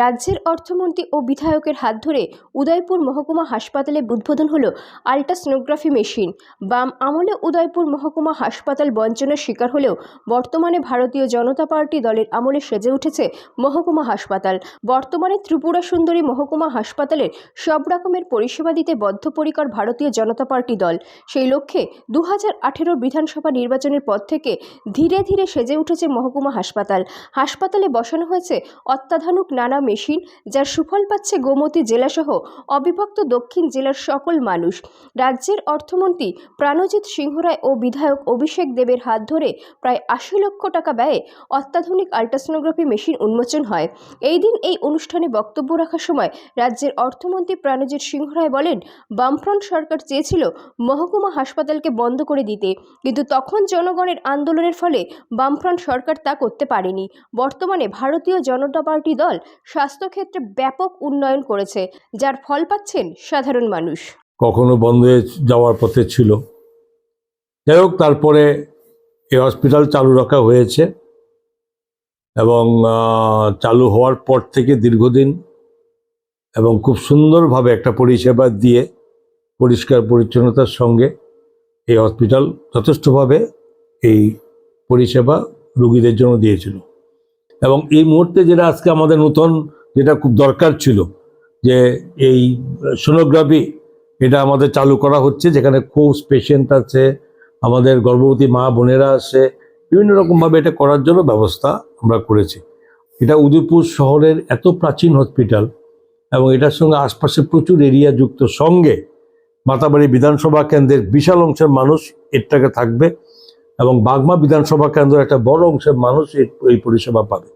রাজ্যের অর্থমন্ত্রী ও বিধায়কের হাত ধরে উদয়পুর মহকুমা হাসপাতালে উদ্বোধন হলো আল্ট্রাসোনোগ্রাফি মেশিন। বাম আমলে উদয়পুর মহকুমা হাসপাতাল বঞ্চনার শিকার হলেও বর্তমানে ভারতীয় জনতা পার্টি দলের আমলে সেজে উঠেছে মহকুমা হাসপাতাল। বর্তমানে ত্রিপুরা সুন্দরী মহকুমা হাসপাতালের সব রকমের পরিষেবা দিতে বদ্ধপরিকর ভারতীয় জনতা পার্টি দল। সেই লক্ষ্যে 2018 বিধানসভা নির্বাচনের পর থেকে ধীরে ধীরে সেজে উঠেছে মহকুমা হাসপাতাল। হাসপাতালে বসানো হয়েছে অত্যাধুনিক নানা মেশিন, যার সুফল পাচ্ছে গোমতী জেলাসহ অবিভক্ত দক্ষিণ জেলার সকল মানুষ। রাজ্যের অর্থমন্ত্রী প্রাণজিৎ সিংহ রায় ও বিধায়ক অভিষেক দেবের হাত ধরে প্রায় 80 লক্ষ টাকা ব্যয়ে অত্যাধুনিক আল্ট্রাসোনোগ্রাফি মেশিন উন্মোচন হয়। এই দিন এই অনুষ্ঠানে বক্তব্য রাখার সময় রাজ্যের অর্থমন্ত্রী প্রাণজিৎ সিংহ রায় বলেন, বামফ্রন্ট সরকার চেয়েছিল মহকুমা হাসপাতালকে বন্ধ করে দিতে, কিন্তু তখন জনগণের আন্দোলনের ফলে বামফ্রন্ট সরকার তা করতে পারেনি। বর্তমানে ভারতীয় জনতা পার্টি দল স্বাস্থ্যক্ষেত্রে ব্যাপক উন্নয়ন করেছে, যার ফল পাচ্ছেন সাধারণ মানুষ। কখনো বন্ধ হয়ে যাওয়ার পথে ছিল, যাই হোক তারপরে এই হসপিটাল চালু রাখা হয়েছে এবং চালু হওয়ার পর থেকে দীর্ঘদিন এবং খুব সুন্দরভাবে একটা পরিষেবা দিয়ে পরিষ্কার পরিচ্ছন্নতার সঙ্গে এই হসপিটাল যথেষ্টভাবে এই পরিষেবা রোগীদের জন্য দিয়েছিল। এবং এই মুহূর্তে যেটা আজকে আমাদের নতুন যেটা খুব দরকার ছিল যে এই সোনোগ্রাফি, এটা আমাদের চালু করা হচ্ছে, যেখানে খুব পেশেন্ট আছে, আমাদের গর্ভবতী মা বোনেরা আছে, বিভিন্ন রকমভাবে এটা করার জন্য ব্যবস্থা আমরা করেছি। এটা উদয়পুর শহরের এত প্রাচীন হসপিটাল এবং এটার সঙ্গে আশপাশে প্রচুর এরিয়া যুক্ত, সঙ্গে মাতাবাড়ি বিধানসভা কেন্দ্রের বিশাল অংশের মানুষ এর টাকা থাকবে এবং বাগমা বিধানসভা কেন্দ্রের একটা বড় অংশের মানুষ এই পরিষেবা পাবে।